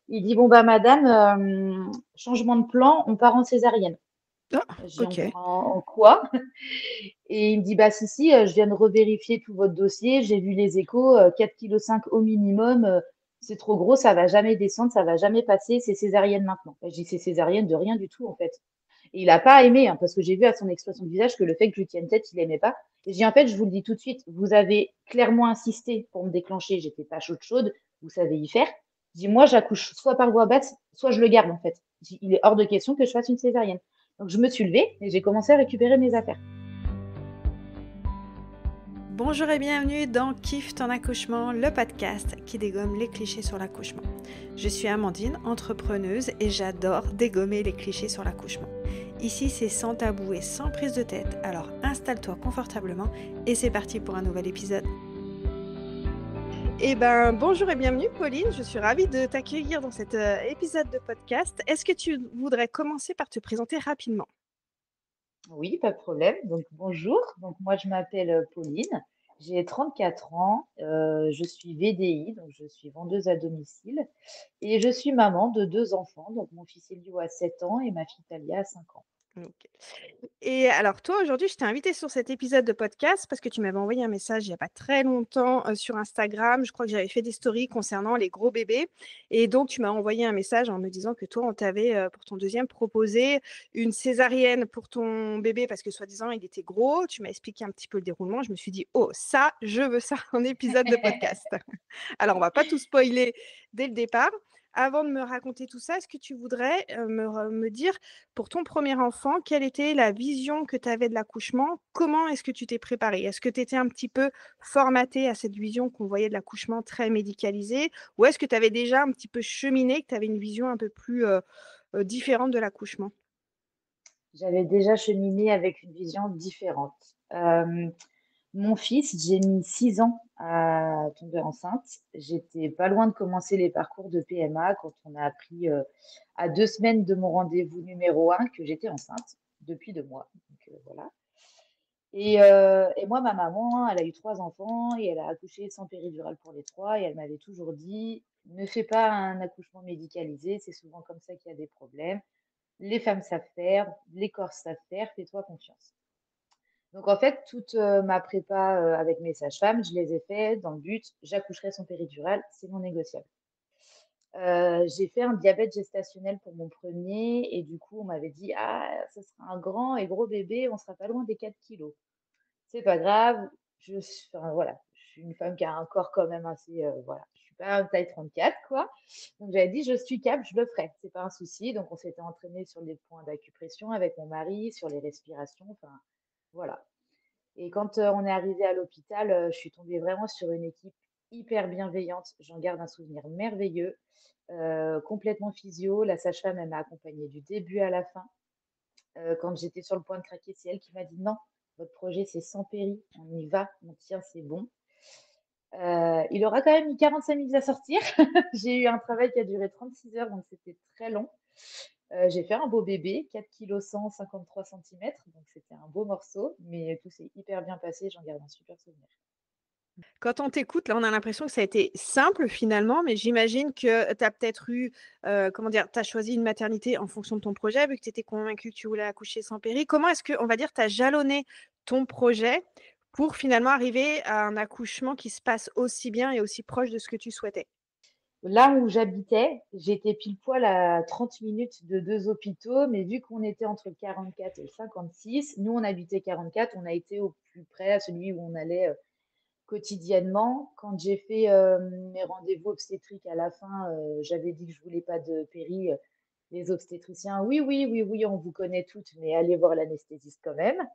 Il dit, bon, bah, madame, changement de plan, on part en césarienne. Ah, J'ai dit, on OK. part en quoi? Et il me dit, bah, si, si, je viens de revérifier tout votre dossier, j'ai vu les échos, 4,5 kg au minimum, c'est trop gros, ça va jamais descendre, ça va jamais passer, c'est césarienne maintenant. Bah, j'ai dit, c'est césarienne de rien du tout, en fait. Et il a pas aimé, hein, parce que j'ai vu à son expression de visage que le fait que je lui tienne tête, il aimait pas. Et j'ai dit, en fait, je vous le dis tout de suite, vous avez clairement insisté pour me déclencher, j'étais pas chaude chaude, vous savez y faire. Je dis, moi, j'accouche soit par voie basse, soit je le garde, en fait. Je dis, il est hors de question que je fasse une césarienne. Donc, je me suis levée et j'ai commencé à récupérer mes affaires. Bonjour et bienvenue dans Kiffe ton accouchement, le podcast qui dégomme les clichés sur l'accouchement. Je suis Amandine, entrepreneuse et j'adore dégommer les clichés sur l'accouchement. Ici, c'est sans tabou et sans prise de tête, alors installe-toi confortablement et c'est parti pour un nouvel épisode. Bonjour et bienvenue Pauline, je suis ravie de t'accueillir dans cet épisode de podcast. Est-ce que tu voudrais commencer par te présenter rapidement? Oui, pas de problème. Donc, bonjour. Donc, moi, je m'appelle Pauline. J'ai 34 ans. Je suis VDI, donc je suis vendeuse à domicile. Et je suis maman de deux enfants. Donc, mon fils Elio a 7 ans et ma fille Talia a 5 ans. Ok. Et alors toi, aujourd'hui, je t'ai invitée sur cet épisode de podcast parce que tu m'avais envoyé un message il y a pas très longtemps, sur Instagram. Je crois que j'avais fait des stories concernant les gros bébés et donc tu m'as envoyé un message en me disant que toi, on t'avait, pour ton deuxième proposé une césarienne pour ton bébé parce que soi-disant il était gros. Tu m'as expliqué un petit peu le déroulement. Je me suis dit: «Oh ça, je veux ça en épisode de podcast». Alors on va pas tout spoiler dès le départ. Avant de me raconter tout ça, est-ce que tu voudrais, me dire pour ton premier enfant, quelle était la vision que tu avais de l'accouchement? Comment est-ce que tu t'es préparée? Est-ce que tu étais un petit peu formatée à cette vision qu'on voyait de l'accouchement très médicalisé? Ou est-ce que tu avais déjà un petit peu cheminé, que tu avais une vision un peu plus, différente de l'accouchement? J'avais déjà cheminé avec une vision différente. Mon fils, j'ai mis 6 ans à tomber enceinte. J'étais pas loin de commencer les parcours de PMA quand on a appris à 2 semaines de mon rendez-vous numéro un que j'étais enceinte depuis 2 mois. Donc, voilà. Et moi, ma maman, elle a eu 3 enfants et elle a accouché sans péridurale pour les trois. Et elle m'avait toujours dit, ne fais pas un accouchement médicalisé, c'est souvent comme ça qu'il y a des problèmes. Les femmes savent faire, les corps savent faire, fais-toi confiance. Donc en fait, toute ma prépa avec mes sages-femmes, je les ai fait dans le but, j'accoucherai sans péridurale, c'est non négociable. J'ai fait un diabète gestationnel pour mon premier et du coup, on m'avait dit, ah, ce sera un grand et gros bébé, on sera pas loin des 4 kilos. C'est pas grave, enfin, voilà, je suis une femme qui a un corps quand même assez, voilà, je suis pas taille 34 quoi. Donc j'avais dit, je suis cap, je le ferai, c'est pas un souci. Donc on s'était entraîné sur des points d'acupression avec mon mari, sur les respirations, enfin voilà. Et quand on est arrivé à l'hôpital, je suis tombée vraiment sur une équipe hyper bienveillante. J'en garde un souvenir merveilleux, complètement physio. La sage-femme, elle m'a accompagnée du début à la fin. Quand j'étais sur le point de craquer, c'est elle qui m'a dit: «Non, votre projet, c'est sans péri, on y va, on tient, c'est bon». Il aura quand même mis 45 minutes à sortir. J'ai eu un travail qui a duré 36 heures, donc c'était très long. J'ai fait un beau bébé, 4,1 kg, 53 centimètres, donc c'était un beau morceau, mais tout s'est hyper bien passé, j'en garde un super souvenir. Quand on t'écoute, là, on a l'impression que ça a été simple finalement, mais j'imagine que tu as peut-être eu, comment dire? Tu as choisi une maternité en fonction de ton projet, vu que tu étais convaincue que tu voulais accoucher sans péri. Comment est-ce que, on va dire, tu as jalonné ton projet pour finalement arriver à un accouchement qui se passe aussi bien et aussi proche de ce que tu souhaitais? Là où j'habitais, j'étais pile poil à 30 minutes de 2 hôpitaux, mais vu qu'on était entre le 44 et le 56, nous on habitait 44, on a été au plus près, à celui où on allait, quotidiennement. Quand j'ai fait, mes rendez-vous obstétriques à la fin, j'avais dit que je voulais pas de péri, les obstétriciens: «Oui, oui, oui, oui, on vous connaît toutes, mais allez voir l'anesthésiste quand même».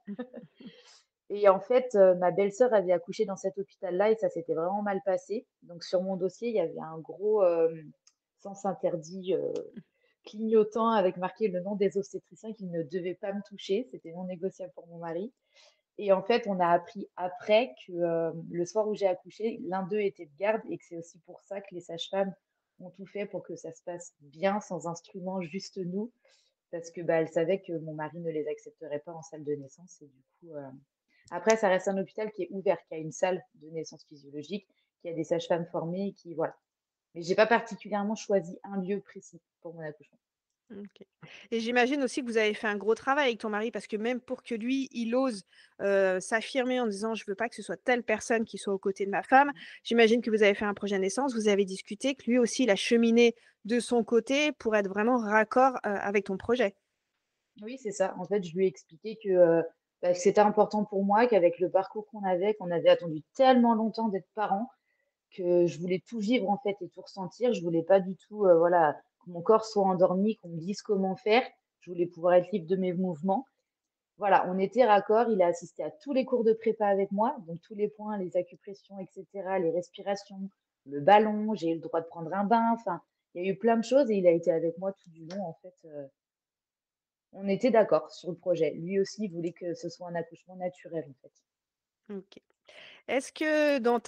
Et en fait, ma belle-sœur avait accouché dans cet hôpital-là et ça s'était vraiment mal passé. Donc sur mon dossier, il y avait un gros, sens interdit, clignotant avec marqué le nom des obstétriciens qui ne devaient pas me toucher. C'était non négociable pour mon mari. Et en fait, on a appris après que, le soir où j'ai accouché, l'un d'eux était de garde et que c'est aussi pour ça que les sages-femmes ont tout fait pour que ça se passe bien, sans instrument, juste nous. Parce que, bah, elles savaient que mon mari ne les accepterait pas en salle de naissance et du coup, après ça reste un hôpital qui est ouvert, qui a une salle de naissance physiologique, qui a des sages-femmes formées et qui voilà. Mais j'ai pas particulièrement choisi un lieu précis pour mon accouchement. OK. Et j'imagine aussi que vous avez fait un gros travail avec ton mari parce que même pour que lui, il ose, s'affirmer en disant: «Je veux pas que ce soit telle personne qui soit aux côtés de ma femme», j'imagine que vous avez fait un projet naissance, vous avez discuté, que lui aussi il a cheminé de son côté pour être vraiment raccord, avec ton projet? Oui, c'est ça. En fait, je lui ai expliqué que, que c'était important pour moi, qu'avec le parcours qu'on avait attendu tellement longtemps d'être parents, que je voulais tout vivre en fait et tout ressentir. Je voulais pas du tout, voilà, que mon corps soit endormi, qu'on me dise comment faire. Je voulais pouvoir être libre de mes mouvements. Voilà, on était raccord. Il a assisté à tous les cours de prépa avec moi, donc tous les points, les acupressions, et cetera, les respirations, le ballon. J'ai eu le droit de prendre un bain. Enfin, il y a eu plein de choses et il a été avec moi tout du long en fait. On était d'accord sur le projet. Lui aussi, il voulait que ce soit un accouchement naturel, en fait. OK. Est-ce que dans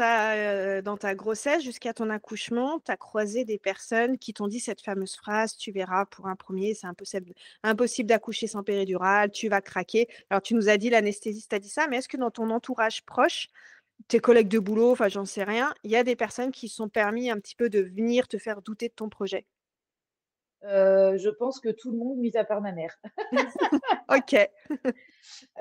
ta grossesse jusqu'à ton accouchement, tu as croisé des personnes qui t'ont dit cette fameuse phrase: «Tu verras, pour un premier, c'est impossible d'accoucher sans péridurale, tu vas craquer». Alors tu nous as dit l'anesthésiste t'a dit ça, mais est-ce que dans ton entourage proche, tes collègues de boulot, enfin j'en sais rien, il y a des personnes qui se sont permis un petit peu de venir te faire douter de ton projet? Je pense que tout le monde, mis à part ma mère. OK.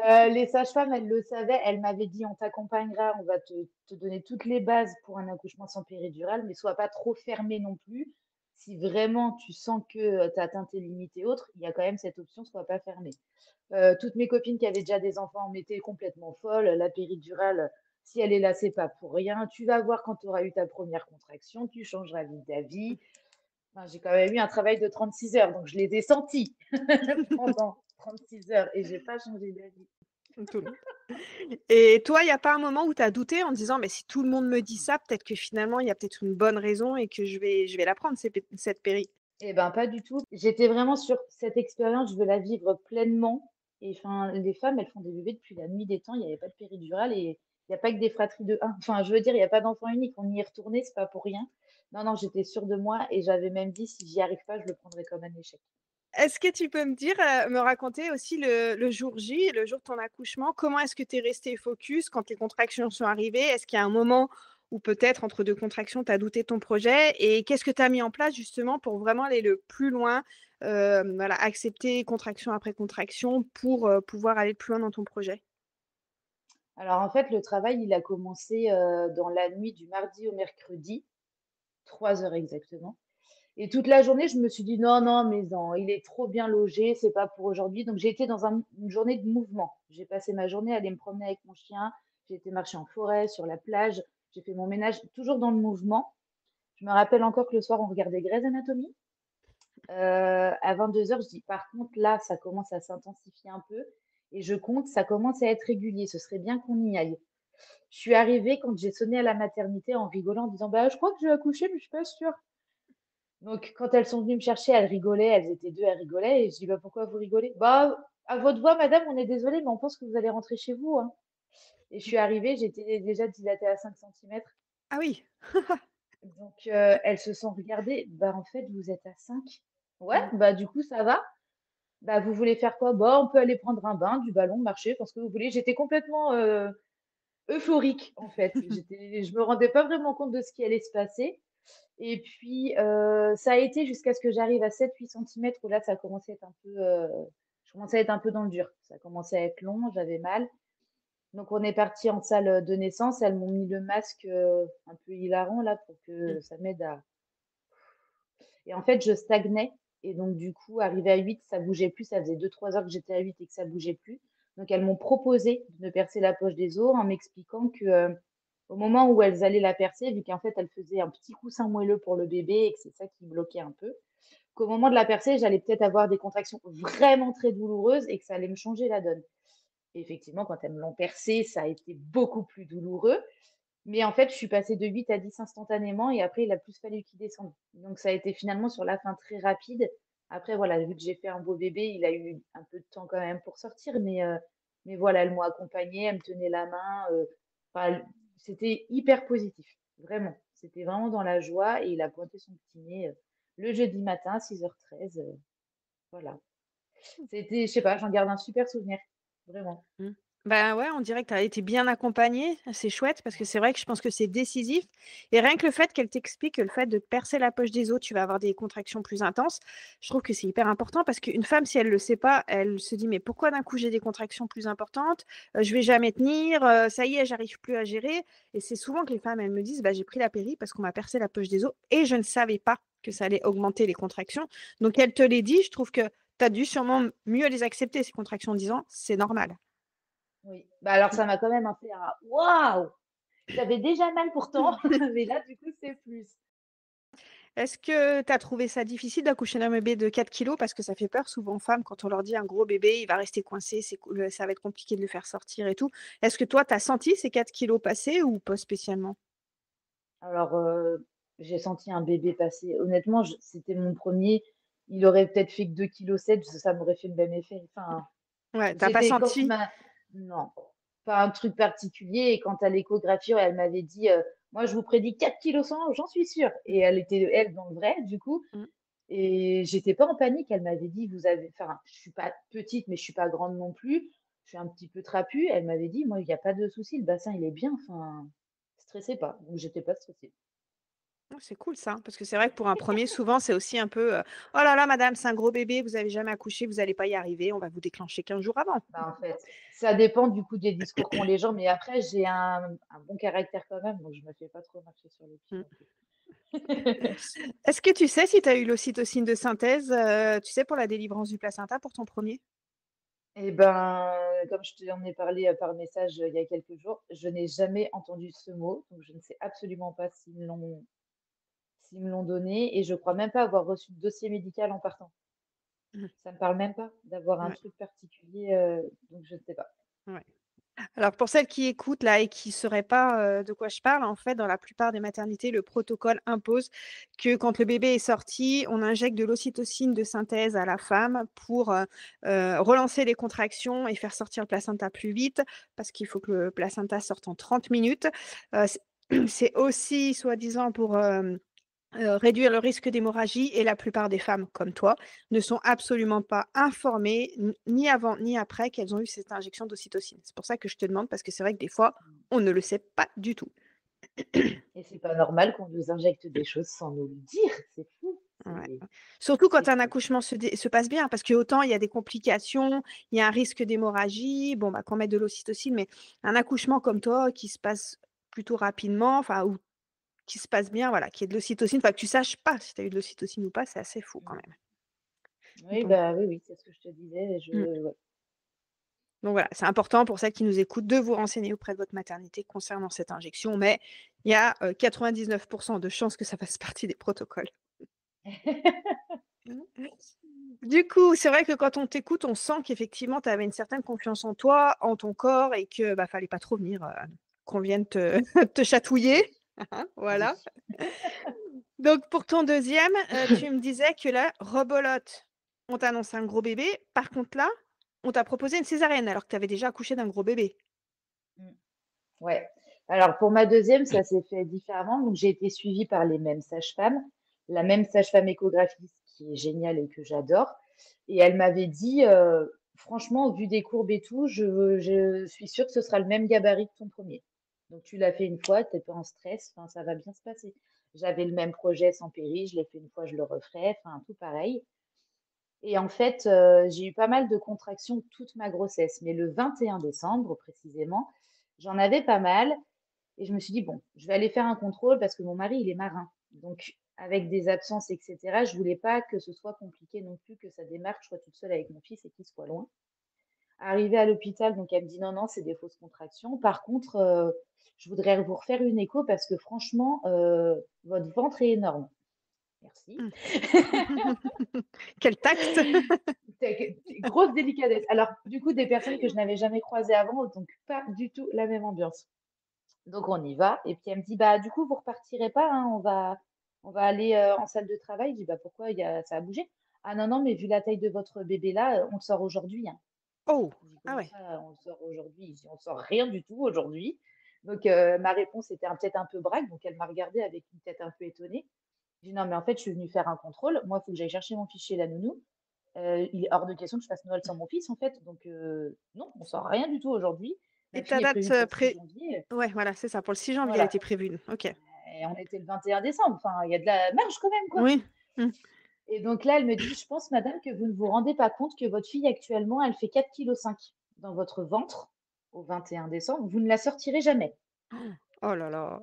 Les sages-femmes, elles le savaient. Elles m'avaient dit: «On t'accompagnera, on va te donner toutes les bases pour un accouchement sans péridurale, mais sois pas trop fermée non plus. Si vraiment tu sens que, tu as atteint tes limites et autres, il y a quand même cette option, sois pas fermée». Toutes mes copines qui avaient déjà des enfants m'étaient complètement folles. La péridurale, si elle est là, c'est pas pour rien. Tu vas voir quand tu auras eu ta première contraction, tu changeras vite d'avis. Enfin, j'ai quand même eu un travail de 36 heures, donc je les ai sentis pendant 36 heures et j'ai pas changé d'avis. Tout le monde. Et toi, il y a pas un moment où tu as douté en disant: «Mais si tout le monde me dit ça, peut-être que finalement il y a peut-être une bonne raison et que je vais la prendre cette péri». Eh ben, pas du tout. J'étais vraiment sur cette expérience, je veux la vivre pleinement. Et enfin, les femmes, elles font des bébés depuis la nuit des temps. Il n'y avait pas de péridurale et il n'y a pas que des fratries de un. Enfin, je veux dire, il n'y a pas d'enfant unique. On y est retourné, c'est pas pour rien. Non, non, j'étais sûre de moi et j'avais même dit, si j'y arrive pas, je le prendrais comme un échec. Est-ce que tu peux me dire, me raconter aussi le jour J, le jour de ton accouchement? Comment est-ce que tu es restée focus quand les contractions sont arrivées? Est-ce qu'il y a un moment où peut-être entre 2 contractions, tu as douté de ton projet? Et qu'est-ce que tu as mis en place justement pour vraiment aller le plus loin, voilà, accepter contraction après contraction pour, pouvoir aller plus loin dans ton projet? Alors en fait, le travail, il a commencé dans la nuit du mardi au mercredi, 3 heures exactement. Et toute la journée, je me suis dit: «Non, non, mais non, il est trop bien logé, c'est pas pour aujourd'hui». Donc j'ai été dans une journée de mouvement. J'ai passé ma journée à aller me promener avec mon chien, j'ai été marcher en forêt, sur la plage, j'ai fait mon ménage, toujours dans le mouvement. Je me rappelle encore que le soir, on regardait Grey's Anatomy. À 22 heures, je dis: «Par contre, là, ça commence à s'intensifier un peu et je compte, ça commence à être régulier, ce serait bien qu'on y aille». Je suis arrivée quand j'ai sonné à la maternité en rigolant, en disant: «Bah, je crois que je vais accoucher, mais je suis pas sûre». Donc quand elles sont venues me chercher, elles rigolaient, elles étaient 2, elles rigolaient et je dis: «Bah, pourquoi vous rigolez?» «Bah, à votre voix, madame, on est désolé, mais on pense que vous allez rentrer chez vous, hein». Et je suis arrivée, j'étais déjà dilatée à 5 centimètres. Ah oui! Donc elles se sont regardées: «Bah, en fait, vous êtes à 5. «Ouais, Mmh. bah, du coup, ça va». «Bah, vous voulez faire quoi?» «Bah, on peut aller prendre un bain, du ballon, marcher, enfin ce que vous voulez». J'étais complètement, euphorique, en fait. Je me rendais pas vraiment compte de ce qui allait se passer. Et puis, ça a été jusqu'à ce que j'arrive à 7-8 centimètres où là, ça a commencé à être un peu, je commençais à être un peu dans le dur. Ça commençait à être long, j'avais mal. Donc on est parti en salle, de naissance. Elles m'ont mis le masque, un peu hilarant là pour Mmh. que ça m'aide à et en fait, je stagnais et donc du coup, arrivé à 8, ça bougeait plus. Ça faisait 2-3 heures que j'étais à 8 et que ça bougeait plus. Donc elles m'ont proposé de me percer la poche des os en m'expliquant que, au moment où elles allaient la percer, vu qu'en fait, elles faisaient un petit coussin moelleux pour le bébé et que c'est ça qui bloquait un peu, qu'au moment de la percer, j'allais peut-être avoir des contractions vraiment très douloureuses et que ça allait me changer la donne. Et effectivement, quand elles me l'ont percé, ça a été beaucoup plus douloureux. Mais en fait, je suis passée de 8 à 10 instantanément et après, il a plus fallu qu'il descende. Donc ça a été finalement sur la fin très rapide. Après, voilà, vu que j'ai fait un beau bébé, il a eu un peu de temps quand même pour sortir. Mais voilà, elles m'ont accompagnée, elles me tenaient la main. Enfin, c'était hyper positif, vraiment. C'était vraiment dans la joie et il a pointé son petit nez le jeudi matin à 6h13. Voilà. C'était, je sais pas, j'en garde un super souvenir, vraiment. Mmh. Bah, ouais, on dirait que tu as été bien accompagnée, c'est chouette parce que c'est vrai que je pense que c'est décisif et rien que le fait qu'elle t'explique que le fait de percer la poche des os, tu vas avoir des contractions plus intenses, je trouve que c'est hyper important parce qu'une femme, si elle le sait pas, elle se dit: «Mais pourquoi d'un coup j'ai des contractions plus importantes? Je vais jamais tenir, ça y est, j'arrive plus à gérer» et c'est souvent que les femmes, elles me disent: «Bah, j'ai pris la péri parce qu'on m'a percé la poche des os et je ne savais pas que ça allait augmenter les contractions». Donc elle te les dit, je trouve que tu as dû sûrement mieux les accepter ces contractions en disant: «C'est normal». Oui. Bah, alors ça m'a quand même fait un: «Waouh!» J'avais déjà mal pourtant, mais là, du coup, c'est plus. Est-ce que tu as trouvé ça difficile d'accoucher d'un bébé de 4 kilos? Parce que ça fait peur souvent aux femmes quand on leur dit: «Un gros bébé, il va rester coincé, ça va être compliqué de le faire sortir et tout». Est-ce que toi, tu as senti ces 4 kilos passer ou pas spécialement? Alors, j'ai senti un bébé passer. Honnêtement, c'était mon premier. Il aurait peut-être fait que 2,7 kg, ça m'aurait fait le même effet. Enfin, Ouais, tu as pas j'étais quand tu senti? m'as non, pas un truc particulier et quand à l'échographie, elle m'avait dit: «Moi, je vous prédis 4,1 kg, j'en suis sûre» et Mmh, elle était, elle, dans le vrai, du coup mmh. et j'étais pas en panique. Elle m'avait dit: «Vous avez» enfin, je suis pas petite, mais je suis pas grande non plus. Je suis un petit peu trapue. Elle m'avait dit: «Moi, il y a pas de souci, le bassin, il est bien, enfin, stressez pas». Donc j'étais pas stressée. Oh, c'est cool ça, parce que c'est vrai que pour un premier souvent, c'est aussi un peu, «Oh là là madame, c'est un gros bébé, vous avez jamais accouché, vous allez pas y arriver, on va vous déclencher 15 jours avant». Bah, en fait, ça dépend du coup des discours qu'ont les gens, mais après j'ai un bon caractère quand même, donc je me fais pas trop marcher sur les pieds Mmh. non plus. Est-ce que tu sais si tu as eu l'ocytocine de synthèse, tu sais, pour la délivrance du placenta pour ton premier? Et ben, comme je t'en ai parlé, par message, il y a quelques jours, je n'ai jamais entendu ce mot, donc je ne sais absolument pas s'ils me l'ont donné et je crois même pas avoir reçu de dossier médical en partant. Mmh. Ça me parle même pas d'avoir un Ouais, truc particulier, donc je ne sais pas. ouais. Alors pour celles qui écoutent là et qui ne sauraient pas, de quoi je parle, en fait, dans la plupart des maternités, le protocole impose que quand le bébé est sorti, on injecte de l'ocytocine de synthèse à la femme pour, relancer les contractions et faire sortir le placenta plus vite, parce qu'il faut que le placenta sorte en 30 minutes. C'est c'est aussi soi-disant pour, réduire le risque d'hémorragie et la plupart des femmes comme toi ne sont absolument pas informées ni avant ni après qu'elles ont eu cette injection d'ocytocine. C'est pour ça que je te demande parce que c'est vrai que des fois, Mmh. on ne le sait pas du tout. Et c'est pas normal qu'on nous injecte des choses sans nous le dire, c'est fou, Ouais. c'est Surtout c'est quand un fou. accouchement se passe bien parce qu'autant il y a des complications, il y a un risque d'hémorragie, bon, bah, qu'on mette de l'ocytocine, mais un accouchement comme toi qui se passe plutôt rapidement, enfin ou qui se passe bien, voilà, qu'il y ait de l'ocytocine, enfin que tu saches pas si tu as eu de l'ocytocine ou pas, c'est assez fou quand Mmh. même. Oui, Donc bah, oui, oui, c'est ce que je te disais, mmh. ouais. Donc voilà, c'est important pour celles qui nous écoutent de vous renseigner auprès de votre maternité concernant cette injection, mais il y a, 99 de chances que ça fasse partie des protocoles. Mmh. Du coup, c'est vrai que quand on t'écoute, on sent qu'effectivement tu avais une certaine confiance en toi, en ton corps et que, bah, fallait pas trop venir, qu'on vienne te te Oui, chatouiller. oui. Voilà. Donc pour ton deuxième, tu me disais que là, rebolote, on t'annonce un gros bébé. Par contre là, on t'a proposé une césarienne alors que tu avais déjà accouché d'un gros bébé. Mmh. Ouais. Alors pour ma deuxième, ça s'est fait différemment. Donc j'ai été suivie par les mêmes sages-femmes, la même sage-femme échographiste qui est géniale et que j'adore. Et elle m'avait dit: «Franchement, vu des courbes et tout, je suis sûre que ce sera le même gabarit que ton premier. Donc tu l'as fait une fois, tu pas en stress, enfin ça va bien se passer». J'avais le même projet sans péri, je l'ai fait une fois, je le referai, enfin tout pareil. Et en fait, j'ai eu pas mal de contractions toute ma grossesse, mais le 21 décembre précisément, j'en avais pas mal et je me suis dit: «Bon, je vais aller faire un contrôle» parce que mon mari, il est marin. Donc avec des absences et cetera, je voulais pas que ce soit compliqué non plus, que ça démarre, que je sois toute seule avec mon fils et qu'il soit loin. Arrivée à l'hôpital, donc elle me dit: «Non, non, c'est des fausses contractions. Par contre, je voudrais vous refaire une écho parce que franchement, votre ventre est énorme». Merci. Mmh. Quel tact! Grosse délicatesse. Alors, du coup, des personnes que je n'avais jamais croisées avant, donc pas du tout la même ambiance. Donc on y va et puis elle me dit: «Bah, du coup, vous repartirez pas, hein, on va aller, en salle de travail». Je dis: «Bah, pourquoi? Ça a bougé?» «Ah non, non, mais vu la taille de votre bébé là, on le sort aujourd'hui, hein». Oh! Je dis: Ah «Comment ouais. ça, on le sort aujourd'hui?» Je dis: «On sort rien du tout aujourd'hui». Donc ma réponse était peut-être un peu braque, donc elle m'a regardée avec une tête un peu étonnée. Je dis: «Non, mais en fait, je suis venue faire un contrôle. Moi, il faut que j'aille chercher mon fichier la nounou. Il est hors de question que je fasse Noël sans mon fils, en fait, donc non, on sort rien du tout aujourd'hui. Et La ta fille est date, prévue pour le 6 pré janvier, ouais, voilà, c'est ça, pour le 6 janvier, elle voilà était prévue. OK. et on était le 21 décembre, enfin, il y a de la marge quand même, quoi. Oui. Mmh. Et donc là, elle me dit: «Je pense madame que vous ne vous rendez pas compte que votre fille actuellement, elle fait 4,5 kg dans votre ventre au 21 décembre, vous ne la sortirez jamais». Oh là là.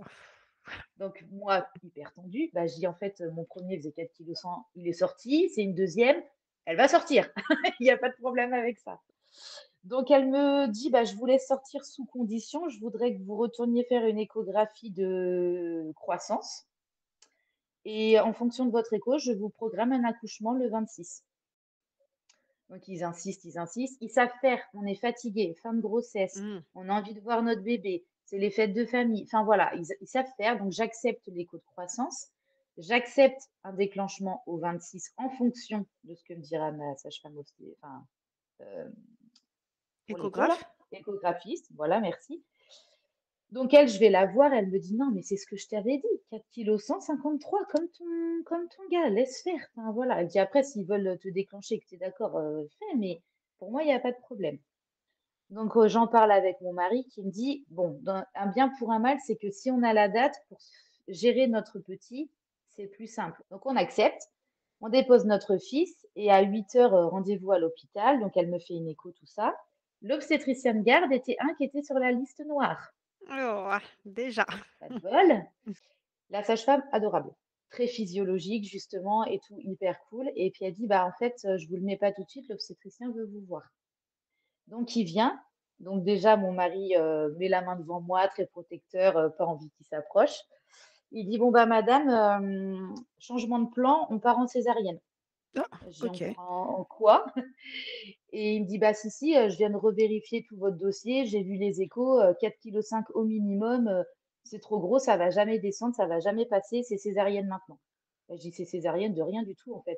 Donc moi, hyper tendue, bah, je dis: «En fait, mon premier faisait 4,1 kg, il est sorti, c'est une deuxième, elle va sortir. Il y a pas de problème avec ça». Donc elle me dit: «Bah, je vous laisse sortir sous condition, je voudrais que vous retourniez faire une échographie de croissance et en fonction de votre écho, je vous programme un accouchement le 26». Donc ils insistent, ils insistent. Ils savent faire, on est fatigué, fin de grossesse, Mmh. on a envie de voir notre bébé, c'est les fêtes de famille. Enfin voilà, ils savent faire. Donc j'accepte l'écho de croissance. J'accepte un déclenchement au 26 en fonction de ce que me dira ma sage-femme, enfin, euh, pour l'écho là, Échographe? échographiste. Voilà, merci. Donc elle, je vais la voir, elle me dit: «Non, mais c'est ce que je t'avais dit, 4,1 kg, 153 comme ton gars, laisse faire». Enfin voilà, elle dit: «Après s'ils veulent te déclencher et que tu es d'accord, fais, mais pour moi, il y a pas de problème». Donc j'en parle avec mon mari qui me dit: «Bon, dans un bien pour un mal, c'est que si on a la date pour gérer notre petit, c'est plus simple». Donc on accepte, on dépose notre fils et à 8 heures, rendez-vous à l'hôpital. Donc elle me fait une écho, tout ça. L'obstétricien de garde était un qui était sur la liste noire. Oh, ah, déjà. Pas de bol. La sage-femme, adorable, très physiologique justement et tout, hyper cool. Et puis elle dit: «Bah, en fait, je vous le mets pas tout de suite, l'obstétricien veut vous voir». Donc il vient. Donc déjà mon mari, met la main devant moi, très protecteur, pas envie qu'il s'approche. Il dit: «Bon, bah, madame, changement de plan, on part en césarienne». Ah, Je dis: «On OK. part en quoi?» Et il me dit: «Bah, si, si, je viens de revérifier tout votre dossier, j'ai vu les échos, 4,5 kg au minimum, c'est trop gros, ça va jamais descendre, ça va jamais passer, c'est césarienne maintenant». Bah, je dis: «C'est césarienne de rien du tout, en fait».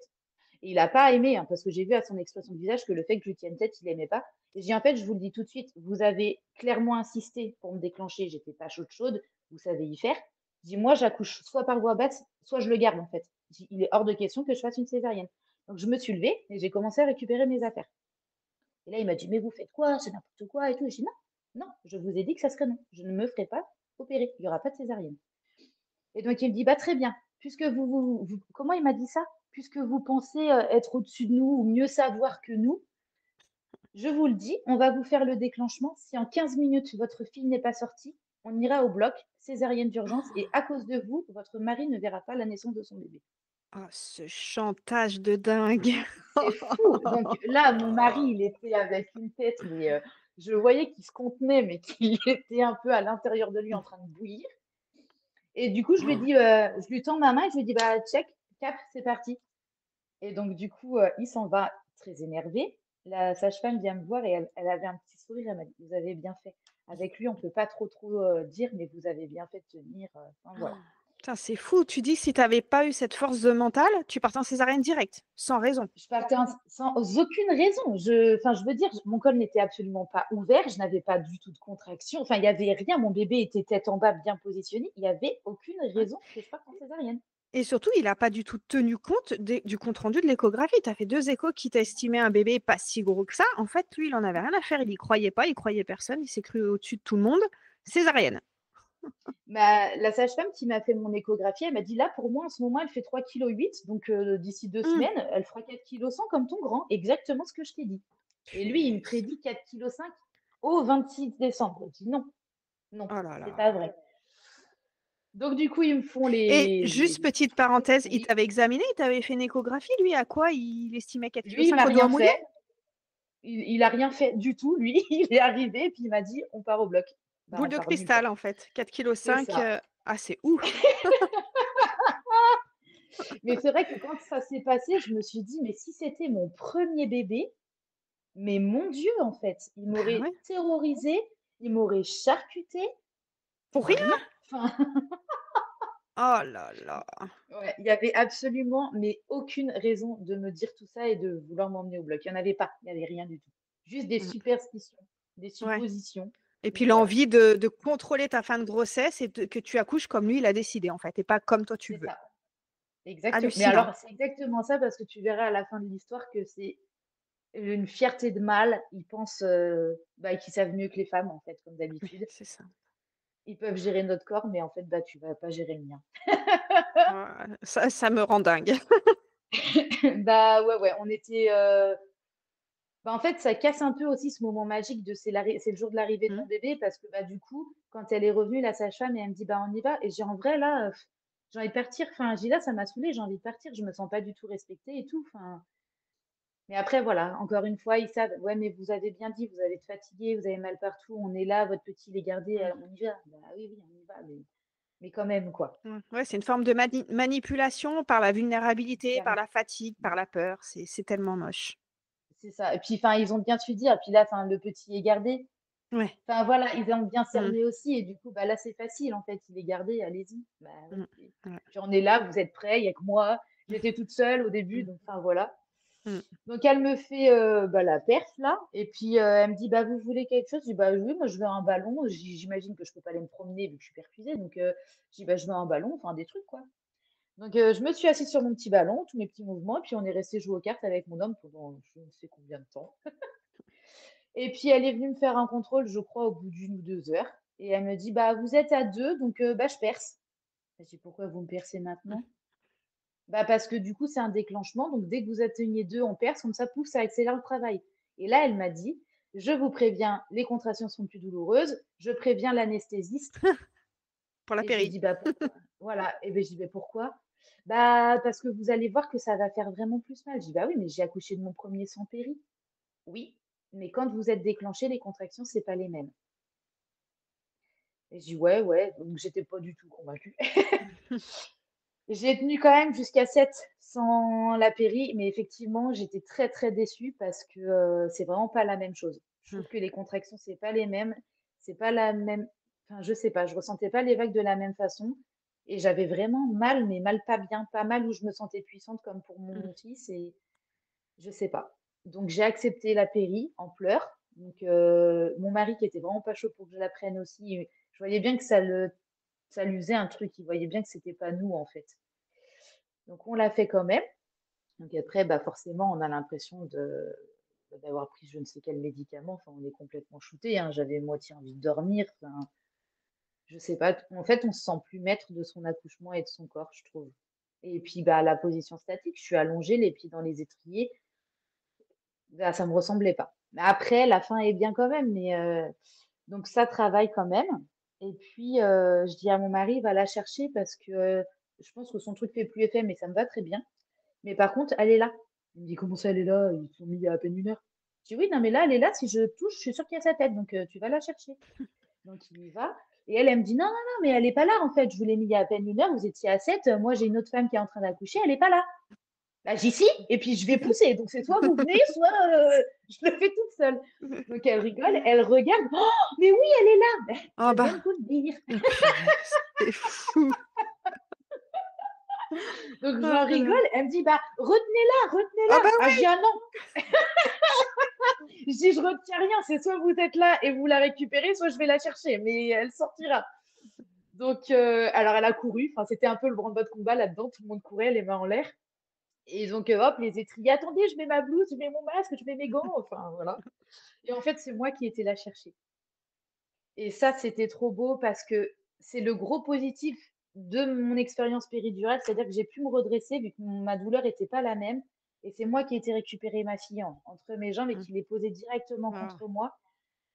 Et il a pas aimé, hein, parce que j'ai vu à son expression de visage que le fait que je lui tienne tête, il aimait pas. Et j'ai dit: «En fait, je vous le dis tout de suite, vous avez clairement insisté pour me déclencher, j'étais pas chaude chaude, vous savez y faire». Je dis: «Moi, j'accouche soit par voie basse, soit je le garde, en fait». Je dis: «Il est hors de question que je fasse une césarienne». Donc je me suis levée et j'ai commencé à récupérer mes affaires. Et là, il m'a dit: «Mais vous faites quoi? C'est n'importe quoi et tout». Et je dis: «Non, non, je vous ai dit que ça serait non. Je ne me ferai pas opérer. Il y aura pas de césarienne». Et donc il me dit: «Bah, très bien, puisque vous» comment il m'a dit ça? «Puisque vous pensez, être au-dessus de nous ou mieux savoir que nous, je vous le dis, on va vous faire le déclenchement. Si en 15 minutes votre fille n'est pas sortie, on ira au bloc, césarienne d'urgence et à cause de vous, votre mari ne verra pas la naissance de son bébé». Oh, ce chantage de dingue. C'est fou! Donc là, mon mari, il était avec une tête, mais je voyais qu'il se contenait, mais qu'il était un peu à l'intérieur de lui en train de bouillir. Et du coup, je lui tends ma main et je lui dis: «Bah, check, cap, c'est parti». Et donc du coup, il s'en va très énervé. La sage-femme vient me voir et elle avait un petit sourire, elle m'a dit: «Vous avez bien fait. Avec lui, on peut pas trop, dire, mais vous avez bien fait de tenir», enfin voilà. Putain, c'est fou. Tu dis que si tu avais pas eu cette force de mentale, tu partais en césarienne directe, sans raison. Je partais sans aucune raison. Enfin, je veux dire, mon col n'était absolument pas ouvert, je n'avais pas du tout de contraction, enfin, il y avait rien. Mon bébé était tête en bas, bien positionné. Il y avait aucune Ouais. raison que je parte en césarienne. Et surtout, il a pas du tout tenu compte du compte rendu de l'échographie. Tu as fait 2 échos qui t'estimaient un bébé pas si gros que ça. En fait, lui, il en avait rien à faire. Il y croyait pas, il croyait personne. Il s'est cru au-dessus de tout le monde. Césarienne. La sage-femme qui m'a fait mon échographie, elle m'a dit: «Là, pour moi, en ce moment, elle fait 3,8 kg, donc d'ici 2 Mmh. semaines, elle fera 4,1 kg comme ton grand». Exactement ce que je t'ai dit. Et lui, il me Punaise. prédit 4,5 kg au 26 décembre. Je dis: «Non, non, Oh là c'est là. pas vrai». Donc du coup, ils me font Et les juste petite parenthèse, il oui, t'avait examiné? Il t'avait fait une échographie, lui? À quoi il estimait lui, il 4,5 m'a kg au doigt rien mouillé? fait. Il a rien fait du tout, lui. Il est arrivé et puis il m'a dit: «On part au bloc». Bah, Boule on de part nulle cristal, part. en fait. C'est 4,5 ça. kg, ah, c'est ouf! Mais c'est vrai que quand ça s'est passé, je me suis dit: «Mais si c'était mon premier bébé, mais mon Dieu, en fait, il Bah, m'aurait ouais. terrorisée, il m'aurait charcutée Pour pour rien? rien». Enfin, Oh là là. ouais, il y avait absolument, mais aucune raison de me dire tout ça et de vouloir m'emmener au bloc. Il y en avait pas, il y avait rien du tout. Juste des Mmh. superstitions, des Ouais. suppositions, Et puis mais voilà, l'envie de contrôler ta fin de grossesse et que tu accouches comme lui, il a décidé, en fait, et pas comme toi tu c'est veux. ça. Mais Hallucinant. alors, c'est exactement ça parce que tu verras à la fin de l'histoire que c'est une fierté de mâle. Ils pensent, bah, qu'ils savent mieux que les femmes, en fait, comme Oui, d'habitude. c'est ça. Ils peuvent gérer notre corps, mais en fait, bah, tu vas pas gérer le mien. Ça me rend dingue. Bah, ouais, ouais, on était, bah, en fait, ça casse un peu aussi ce moment magique de c'est le jour de l'arrivée de Mmh. mon bébé parce que, bah, du coup, quand elle est revenue, la sage-femme, et elle me dit: «Bah, on y va», et j'ai en vrai là, j'ai envie de partir. Enfin, j'ai dit: «Là, ça m'a saoulée, j'ai envie de partir, je me sens pas du tout respectée et tout», enfin. Mais après, voilà, encore une fois, ils savent: «Ouais, mais vous avez bien dit, vous allez être fatiguée, vous avez mal partout, on est là, votre petit, il est gardé, Mmh. on y va». Bah, oui, oui, on y va, mais quand même, quoi. Mmh. Ouais, c'est une forme de manipulation par la vulnérabilité, par Clairement. la fatigue, par la peur. C'est tellement moche. C'est ça, et puis, enfin, ils ont bien su dire, puis là, enfin, le petit est gardé. Ouais. Enfin, voilà, ils ont bien Mmh. cerné aussi, et du coup, bah, là, c'est facile, en fait, il est gardé, allez-y. Bah, Mmh. oui, et Ouais. puis on est là, vous êtes prêts, il y a que moi. J'étais toute seule au début, Mmh. donc enfin, voilà. Mmh. Donc elle me fait, bah, la perf là, et puis, elle me dit: «Bah, vous voulez quelque chose?» Je dis: «Bah, oui, moi je veux un ballon». J'imagine que je peux pas aller me promener vu que je suis perfusée, donc, je dis: «Bah, je veux un ballon», enfin des trucs, quoi. Donc, je me suis assise sur mon petit ballon, tous mes petits mouvements, et puis on est resté jouer aux cartes avec mon homme pendant je ne sais combien de temps. Et puis elle est venue me faire un contrôle, je crois, au bout d'1 ou 2 heures, et elle me dit: «Bah, vous êtes à 2, donc, bah, je perce». Je dis: «Pourquoi vous me percez Mmh. maintenant?» «Bah, parce que du coup, c'est un déclenchement, donc dès que vous atteignez 2, on perce, comme ça, pouf, ça accélère le travail». Et là, elle m'a dit: «Je vous préviens, les contractions sont plus douloureuses, je préviens l'anesthésiste». Pour la Et je lui péri. dis: «Bah, pourquoi?» Voilà, et beh, je dis: «Beh, pourquoi?» «Bah, parce que vous allez voir que ça va faire vraiment plus mal». Je dis: «Bah, oui, mais j'ai accouché de mon premier sans péri». «Oui, mais quand vous êtes déclenché, les contractions, c'est pas les mêmes». Et je dis: «Ouais, ouais», donc j'étais pas du tout convaincue. J'ai tenu quand même jusqu'à 7 sans la péri, mais effectivement, j'étais très, très déçue parce que, c'est vraiment pas la même chose. Je Mmh. trouve que les contractions, c'est pas les mêmes, c'est pas la même, enfin, je sais pas, je ressentais pas les vagues de la même façon, et j'avais vraiment mal, mais mal pas bien, pas mal où je me sentais puissante comme pour Mmh. mon fils, et je sais pas. Donc j'ai accepté la péri en pleurs. Donc, mon mari qui était vraiment pas chaud pour que je la prenne aussi, je voyais bien que ça lui faisait un truc, il voyait bien que c'était pas nous, en fait. Donc on l'a fait quand même. Donc après, bah, forcément, on a l'impression d'avoir pris je ne sais quel médicament. Enfin, on est complètement shooté, hein. J'avais moitié envie de dormir. Enfin, je sais pas. En fait, on se sent plus maître de son accouchement et de son corps, je trouve. Et puis, bah, la position statique, je suis allongée, les pieds dans les étriers. Bah, ça me ressemblait pas. Mais après, la fin est bien quand même. Mais, donc ça travaille quand même. Et puis, je dis à mon mari: «Va la chercher parce que, je pense que son truc fait plus effet, mais ça me va très bien. Mais par contre, elle est là». Il me dit: «Comment ça, elle est là? Ils sont mis il y a à peine 1 heure». Je dis: «Oui, non, mais là, elle est là, si je touche, je suis sûre qu'il y a sa tête, donc, tu vas la chercher». Donc il y va, et elle me dit: «Non, non, non, mais elle est pas là, en fait, je vous l'ai mis il y a à peine 1 heure, vous étiez à 7, moi j'ai une autre femme qui est en train d'accoucher, elle est pas là». Bah, j'y suis, et puis je vais pousser, donc c'est soit vous venez, soit, je le fais toute seule. Donc elle rigole, elle regarde: «Oh, mais oui, elle est là!» Oh «Je viens de bah, vous le dire». purée, c'est fou. Donc Oh j'en là là. rigole, elle me dit: «Bah, retenez-la, Ah retenez-la». bah Ah, je dis: «Ah non!» Je dis: «Je retiens rien, c'est soit vous êtes là et vous la récupérez, soit je vais la chercher, mais elle sortira». Donc, alors elle a couru, enfin, c'était un peu le branle-bas de combat là-dedans, tout le monde courait, les mains en l'air, et donc, hop, les étriers: «Attendez, je mets ma blouse, je mets mon masque, je mets mes gants», enfin voilà. Et en fait, c'est moi qui étais la chercher, et ça, c'était trop beau parce que c'est le gros positif de mon expérience péridurale, c'est-à-dire que j'ai pu me redresser vu que ma douleur était pas la même, et c'est moi qui ai été récupérer ma fille entre mes jambes et Mmh. qui l'ai posée directement Waouh. contre moi.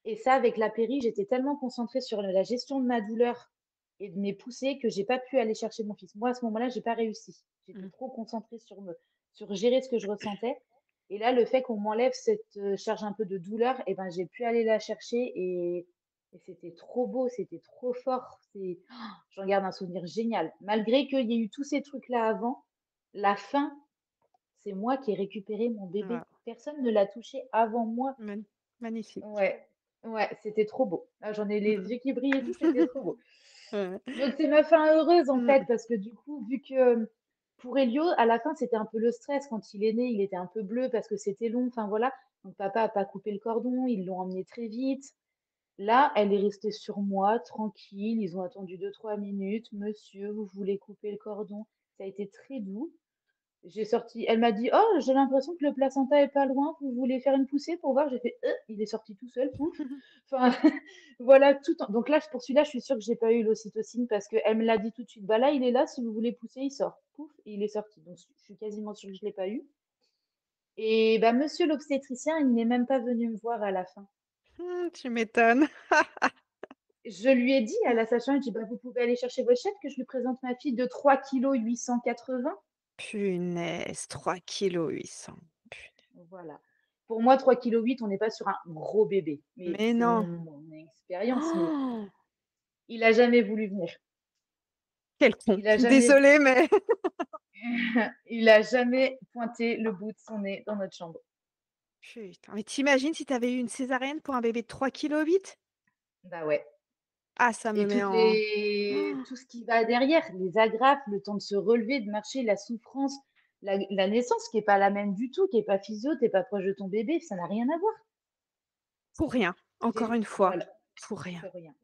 Et ça, avec la péri, j'étais tellement concentrée sur la gestion de ma douleur et de mes poussées que j'ai pas pu aller chercher mon fils. Moi, à ce moment-là, j'ai pas réussi. J'étais Mmh. trop concentrée sur gérer ce que je ressentais. Et là, le fait qu'on m'enlève cette, charge un peu de douleur, et ben, j'ai pu aller la chercher, et c'était trop beau, c'était trop fort. J'en garde un souvenir génial. Malgré qu'il y ait eu tous ces trucs-là avant, la fin, c'est moi qui ai récupéré mon bébé. Waouh. Personne ne l'a touché avant moi. Magnifique. Ouais, ouais, c'était trop beau. Ah, j'en ai les Mmh. yeux qui brillent et tout, c'était trop beau. Ouais. Donc c'est ma fin heureuse, en fait, Mmh. parce que du coup, vu que, pour Elio, à la fin, c'était un peu le stress. Quand il est né, il était un peu bleu parce que c'était long, enfin voilà. Donc papa a pas coupé le cordon, ils l'ont emmené très vite. Là, elle est restée sur moi, tranquille. Ils ont attendu 2, 3 minutes. «Monsieur, vous voulez couper le cordon?» Ça a été très doux. J'ai sorti, elle m'a dit, oh, j'ai l'impression que le placenta est pas loin, vous voulez faire une poussée pour voir? J'ai fait, il est sorti tout seul, pouf. Enfin, voilà, donc là, pour celui-là, je suis sûre que j'ai pas eu l'ocytocine parce qu'elle me l'a dit tout de suite. Bah là, il est là, si vous voulez pousser, il sort. Pouf, et il est sorti. Donc, je suis quasiment sûre que je l'ai pas eu. Et bah, monsieur l'obstétricien, il n'est même pas venu me voir à la fin. Tu m'étonnes. Je lui ai dit à la sage-femme, je dis, bah, vous pouvez aller chercher votre chef que je lui présente ma fille de 3 kilos 880. Punaise, 3,8 kg. Voilà. Pour moi, 3,8 kg, on n'est pas sur un gros bébé. Mais Mais c'est non. mon expérience. Mais Oh, il a jamais voulu venir. quel con. Il a jamais, Désolée, mais il a jamais pointé le bout de son nez dans notre chambre. putain, mais t'imagines si tu avais eu une césarienne pour un bébé de 3,8 kg? Bah ouais. Ah, ça me Et met en oh, tout ce qui va derrière, les agrafes, le temps de se relever, de marcher, la souffrance, la naissance qui est pas la même du tout, qui est pas physio, t'es pas proche de ton bébé, ça n'a rien à voir. pour rien, encore une fois, Voilà, pour rien. pour rien.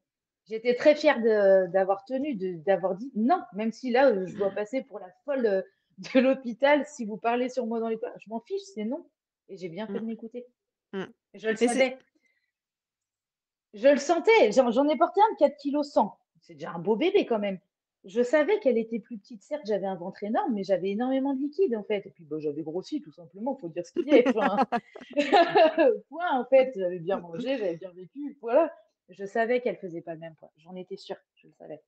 J'étais très fière d'avoir tenu, d'avoir dit non, même si là, je dois passer pour la folle de l'hôpital. Si vous parlez sur moi dans les couloirs, je m'en fiche, c'est non. Et j'ai bien fait Mmh, de m'écouter. mmh. Je le Mais c'est savais. Je le sentais. J'en ai porté un de 4,1 kg. C'est déjà un beau bébé quand même. Je savais qu'elle était plus petite. Certes, j'avais un ventre énorme, mais j'avais énormément de liquide en fait. Et puis, bah, j'avais grossi tout simplement, faut dire ce qu'il est. Enfin, point en fait. J'avais bien mangé, j'avais bien vécu. Voilà. Je savais qu'elle faisait pas le même poids. J'en étais sûre. Je le savais.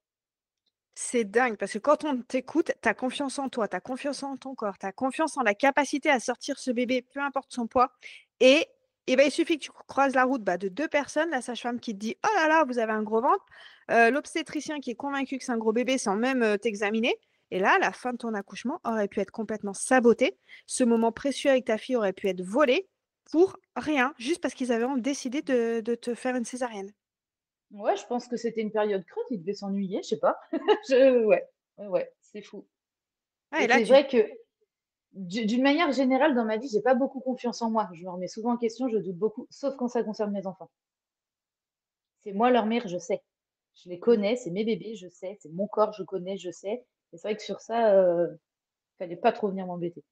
c'est dingue parce que quand on t'écoute, tu as confiance en toi, tu as confiance en ton corps, tu as confiance en la capacité à sortir ce bébé, peu importe son poids et ben, il suffit que tu croises la route, bah, de 2 personnes, la sage-femme qui te dit: «Oh là là, vous avez un gros ventre», l'obstétricien qui est convaincu que c'est un gros bébé sans même, t'examiner et là, la fin de ton accouchement aurait pu être complètement sabotée. Ce moment précieux avec ta fille aurait pu être volé pour rien, juste parce qu'ils avaient décidé de te faire une césarienne. Ouais, je pense que c'était une période creuse. Il devait s'ennuyer, je sais pas. Ouais, ouais, ouais, c'est fou. Ah Et et là c'est tu vrai que d'une manière générale, dans ma vie, j'ai pas beaucoup confiance en moi. Je me remets souvent en question, je doute beaucoup, sauf quand ça concerne mes enfants. C'est moi leur mère, je sais. Je les mmh. connais, c'est mes bébés, je sais. C'est mon corps, je connais, je sais. Et c'est vrai que sur ça, fallait pas trop venir m'embêter.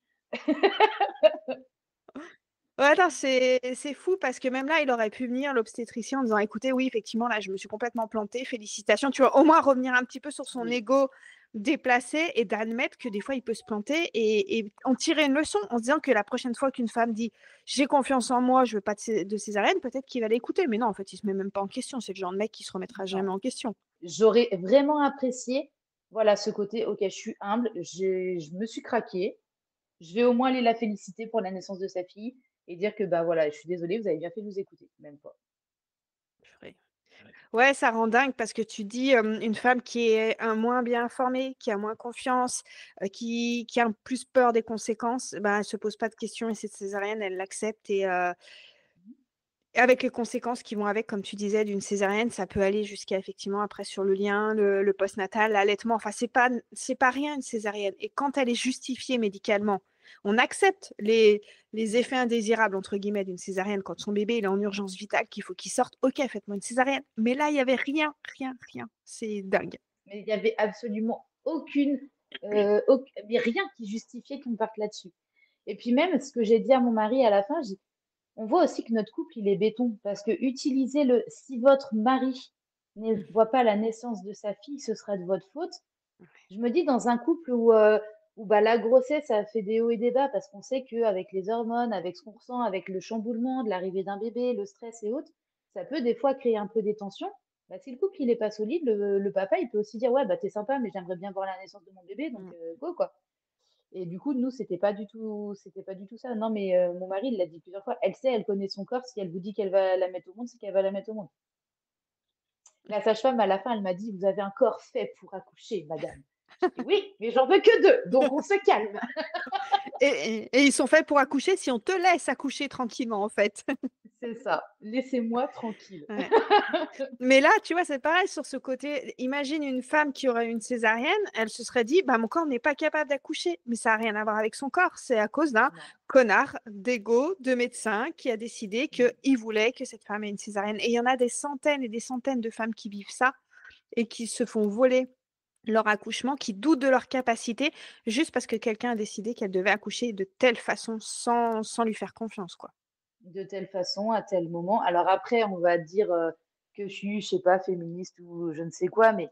Ouais, non, c'est fou parce que même là, il aurait pu venir l'obstétricien en disant: «Écoutez, oui, effectivement, là, je me suis complètement planté, félicitations». Tu vois? Au moins revenir un petit peu sur son Oui. ego déplacé et d'admettre que des fois, il peut se planter et en tirer une leçon en se disant que la prochaine fois qu'une femme dit: «J'ai confiance en moi, je veux pas de césarienne», peut-être qu'il va l'écouter. Mais non, en fait, il se met même pas en question. C'est le genre de mec qui se remettra Non. jamais en question. J'aurais vraiment apprécié, voilà, ce côté, OK, je suis humble, je me suis craquée. Je vais au moins aller la féliciter pour la naissance de sa fille et dire que, bah, voilà, je suis désolée, vous avez bien fait de vous écouter, même pas. Purée. Ouais, ça rend dingue parce que tu dis, une femme qui est un moins bien informée, qui a moins confiance, qui a plus peur des conséquences, ben, elle se pose pas de questions et cette césarienne, elle l'accepte et avec les conséquences qui vont avec, comme tu disais, d'une césarienne, ça peut aller jusqu'à effectivement après sur le lien, le postnatal, l'allaitement, enfin c'est pas rien une césarienne et quand elle est justifiée médicalement, on accepte les «effets indésirables» entre guillemets d'une césarienne quand son bébé il est en urgence vitale, qu'il faut qu'il sorte, OK, faites-moi une césarienne, mais là il y avait rien, rien, rien, c'est dingue. Mais il y avait absolument mais rien qui justifiait qu'on parte là-dessus. Et puis même, ce que j'ai dit à mon mari à la fin, j'ai on voit aussi que notre couple, il est béton parce que utiliser si votre mari ne Mmh. voit pas la naissance de sa fille, ce sera de votre faute. Je me dis dans un couple où bah, la grossesse, ça fait des hauts et des bas parce qu'on sait qu'avec les hormones, avec ce qu'on ressent, avec le chamboulement de l'arrivée d'un bébé, le stress et autres, ça peut des fois créer un peu des tensions. Bah, si le couple il est pas solide, le papa il peut aussi dire ouais bah t'es sympa mais j'aimerais bien voir la naissance de mon bébé donc Mmh. go quoi. Et du coup nous c'était pas du tout ça. Non mais mon mari il l'a dit plusieurs fois, elle sait, elle connaît son corps. Si elle vous dit qu'elle va la mettre au monde, c'est qu'elle va la mettre au monde. La sage-femme à la fin elle m'a dit vous avez un corps fait pour accoucher madame. J'ai dit oui mais j'en veux que deux donc on se calme. Et ils sont faits pour accoucher si on te laisse accoucher tranquillement en fait. C'est ça, laissez-moi tranquille. Ouais. Mais là, tu vois, c'est pareil sur ce côté. Imagine une femme qui aurait eu une césarienne, elle se serait dit: «Bah, mon corps n'est pas capable d'accoucher». Mais ça a rien à voir avec son corps, c'est à cause d'un Non. connard d'égo, de médecin qui a décidé Mmh. qu'il voulait que cette femme ait une césarienne et il y en a des centaines et des centaines de femmes qui vivent ça et qui se font voler leur accouchement, qui doutent de leur capacité, juste parce que quelqu'un a décidé qu'elle devait accoucher de telle façon sans lui faire confiance, quoi. De telle façon, à tel moment. Alors après, on va dire, que je suis, je sais pas, féministe ou je ne sais quoi, mais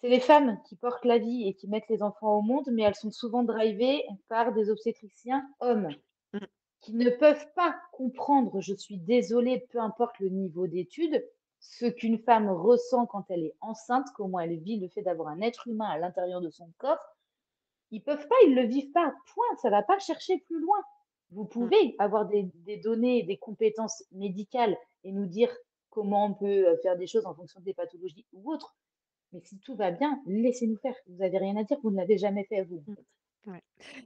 c'est les femmes qui portent la vie et qui mettent les enfants au monde, mais elles sont souvent drivées par des obstétriciens hommes Mmh, qui ne peuvent pas comprendre, je suis désolée, peu importe le niveau d'études, ce qu'une femme ressent quand elle est enceinte, comment elle vit le fait d'avoir un être humain à l'intérieur de son corps. Ils peuvent pas, ils le vivent pas, point, ça va pas chercher plus loin. Vous mmh. pouvez avoir des données, des compétences médicales et nous dire comment on peut, faire des choses en fonction des pathologies ou autres, mais si tout va bien, laissez-nous faire. Vous avez rien à dire, vous ne l'avez jamais fait vous, en Mmh. fait. Ouais.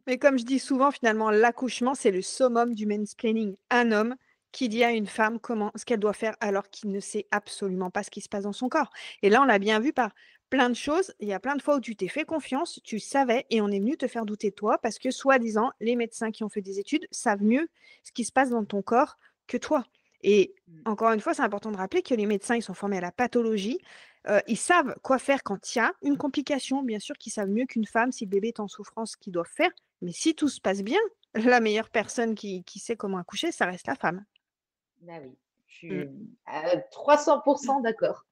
Mais comme je dis souvent, finalement, l'accouchement, c'est le summum du mansplaining. Un homme qui dit à une femme comment ce qu'elle doit faire alors qu'il ne sait absolument pas ce qui se passe dans son corps. Et là, on l'a bien vu par plein de choses. Il y a plein de fois où tu t'es fait confiance, tu savais et on est venu te faire douter de toi parce que, soi-disant, les médecins qui ont fait des études savent mieux ce qui se passe dans ton corps que toi. Et Mmh. encore une fois, c'est important de rappeler que les médecins, ils sont formés à la pathologie. Ils savent quoi faire quand il y a une complication. Bien sûr qu'ils savent mieux qu'une femme si le bébé est en souffrance, ce qu'ils doivent faire. Mais si tout se passe bien, la meilleure personne qui sait comment accoucher, ça reste la femme. Bah oui, je Mmh. suis à 300 d'accord.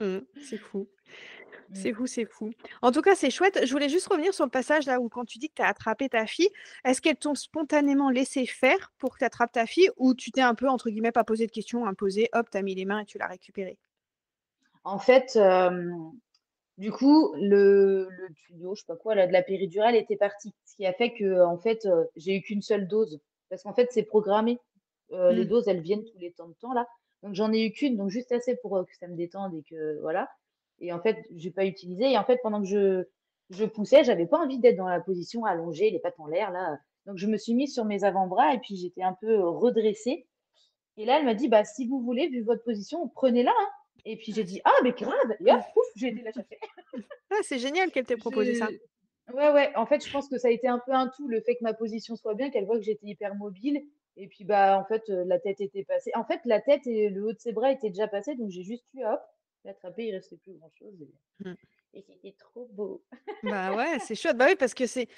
Mmh. C'est fou. Mmh. C'est fou, c'est fou. En tout cas, c'est chouette. Je voulais juste revenir sur le passage là où quand tu dis que tu as attrapé ta fille, est-ce qu'elles t'ont spontanément laissé faire pour que tu attrapes ta fille ou tu t'es un peu, entre guillemets, pas posé de questions, imposé, hop, tu as mis les mains et tu l'as récupérée? En fait, du coup, le tuyau, je sais pas quoi là, de la péridurale était parti. Ce qui a fait que, en fait, j'ai eu qu'une seule dose. Parce qu'en fait, c'est programmé. Les Mmh. doses, elles viennent tous les temps de temps là. Donc j'en ai eu qu'une, donc juste assez pour, que ça me détende et que voilà. Et en fait, j'ai pas utilisé et en fait, pendant que je poussais, j'avais pas envie d'être dans la position allongée, les pattes en l'air là, donc je me suis mise sur mes avant-bras et puis j'étais un peu, redressée et là, elle m'a dit: «Bah, si vous voulez, vu votre position, prenez-la, hein». Et puis j'ai Ah, dit: «Ah, mais grave!» et hop, pouf, j'ai été la chercher. ah, c'est génial qu'elle t'ait proposé ça. J'ai Ouais, ouais, en fait, je pense que ça a été un peu un tout, le fait que ma position soit bien, qu'elle voit que j'étais hyper mobile et puis, bah, en fait, la tête était passée. En fait, la tête et le haut de ses bras étaient déjà passés, donc j'ai juste eu, hop, l'attraper, il restait plus grand-chose Mmh. et c'était trop beau. Bah, ouais, c'est chouette. Bah, oui, parce que c'est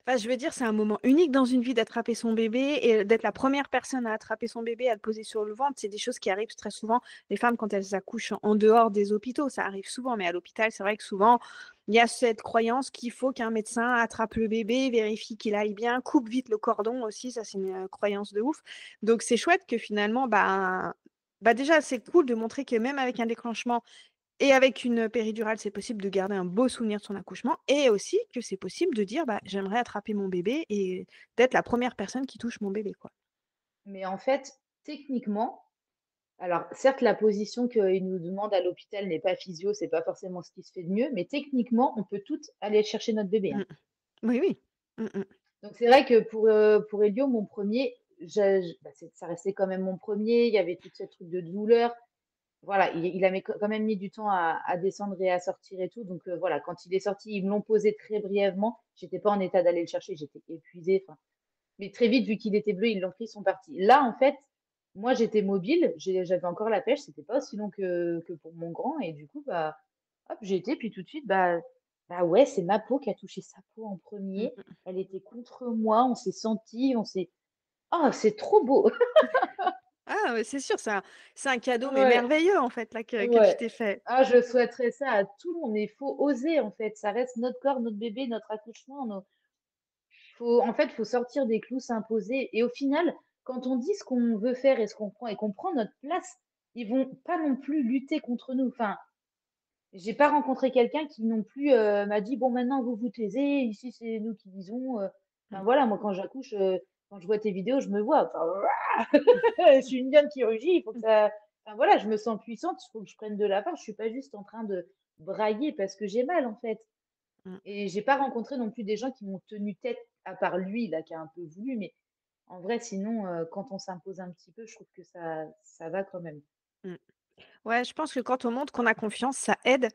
enfin, je veux dire, c'est un moment unique dans une vie d'attraper son bébé et d'être la première personne à attraper son bébé, à le poser sur le ventre. C'est des choses qui arrivent très souvent. Les femmes, quand elles accouchent en dehors des hôpitaux, ça arrive souvent, mais à l'hôpital, c'est vrai que souvent, il y a cette croyance qu'il faut qu'un médecin attrape le bébé, vérifie qu'il aille bien, coupe vite le cordon aussi, ça c'est une, croyance de ouf. Donc c'est chouette que finalement, bah, déjà, c'est cool de montrer que même avec un déclenchement et avec une péridurale, c'est possible de garder un beau souvenir de son accouchement et aussi que c'est possible de dire: «Bah, j'aimerais attraper mon bébé» et d'être la première personne qui touche mon bébé, quoi. Mais en fait, techniquement, alors certes, la position qu'ils nous demandent à l'hôpital n'est pas physio, c'est pas forcément ce qui se fait de mieux, mais techniquement, on peut toutes aller chercher notre bébé, hein. Mmh. Oui, oui. Mmh mh. Donc c'est vrai que pour Elio, mon premier, bah, ça restait quand même mon premier. Il y avait tout ce truc de douleur. Voilà, il a quand même mis du temps à descendre et à sortir et tout. Donc voilà, quand il est sorti, ils me l'ont posé très brièvement. J'étais pas en état d'aller le chercher, j'étais épuisée, enfin, mais très vite, vu qu'il était bleu, ils l'ont pris, ils sont partis. Là, en fait, moi, j'étais mobile, j'avais encore la pêche, c'était pas aussi long que pour mon grand et du coup, bah, hop, j'ai été, puis tout de suite, bah ouais, c'est ma peau qui a touché sa peau en Mmh premier. mh. Elle était contre moi, on s'est sentis, on s'est oh, c'est trop beau! Ah, mais c'est sûr, c'est un cadeau, mais Ouais, merveilleux, en fait, là, que tu ouais. t'es fait. Ah, je souhaiterais ça à tout le monde, mais il faut oser, en fait. Ça reste notre corps, notre bébé, notre accouchement, en fait, faut sortir des clous, s'imposer et au final, quand on dit ce qu'on veut faire et ce qu'on prend et qu'on prend notre place, ils vont pas non plus lutter contre nous. Enfin, j'ai pas rencontré quelqu'un qui non plus, m'a dit: «Bon maintenant vous vous taisez, ici c'est nous qui disons», enfin Mmh. voilà, moi quand j'accouche, quand je vois tes vidéos, je me vois, enfin je suis une dame qui rugit, il faut que Mmh. ça enfin voilà, je me sens puissante, il faut que je prenne de la part, je suis pas juste en train de brailler parce que j'ai mal en fait. Mmh. Et j'ai pas rencontré non plus des gens qui m'ont tenu tête, à part lui là qui a un peu voulu, mais en vrai sinon, quand on s'impose un petit peu, je trouve que ça va quand même. Mmh. Ouais, je pense que quand on montre qu'on a confiance, ça aide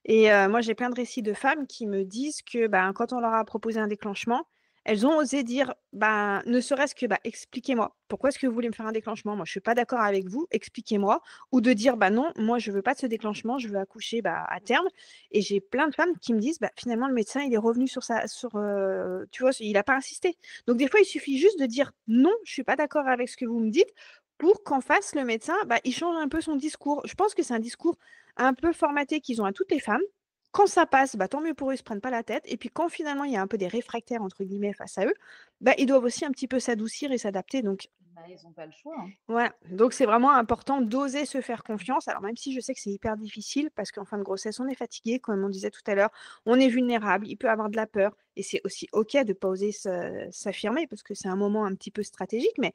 et moi, j'ai plein de récits de femmes qui me disent que, ben, quand on leur a proposé un déclenchement, elles ont osé dire, bah, ne serait-ce que, bah, expliquez-moi, pourquoi est-ce que vous voulez me faire un déclenchement? Moi, je suis pas d'accord avec vous, expliquez-moi. Ou de dire, bah non, moi, je veux pas de ce déclenchement, je veux accoucher, bah, à terme. Et j'ai plein de femmes qui me disent, bah, finalement, le médecin, il est revenu tu vois, il a pas insisté. Donc, des fois, il suffit juste de dire, non, je suis pas d'accord avec ce que vous me dites, pour qu'en face, le médecin, bah, il change un peu son discours. Je pense que c'est un discours un peu formaté qu'ils ont à toutes les femmes. Quand ça passe, bah, tant mieux pour eux, ils se prennent pas la tête et puis quand finalement il y a un peu des «réfractaires» entre guillemets face à eux, bah, ils doivent aussi un petit peu s'adoucir et s'adapter donc Bah, ils ont pas le choix, hein. voilà, donc c'est vraiment important d'oser se faire confiance. Alors même si je sais que c'est hyper difficile parce qu'en fin de grossesse, on est fatigué, comme on disait tout à l'heure, on est vulnérable, il peut avoir de la peur et c'est aussi OK de pas oser s'affirmer parce que c'est un moment un petit peu stratégique mais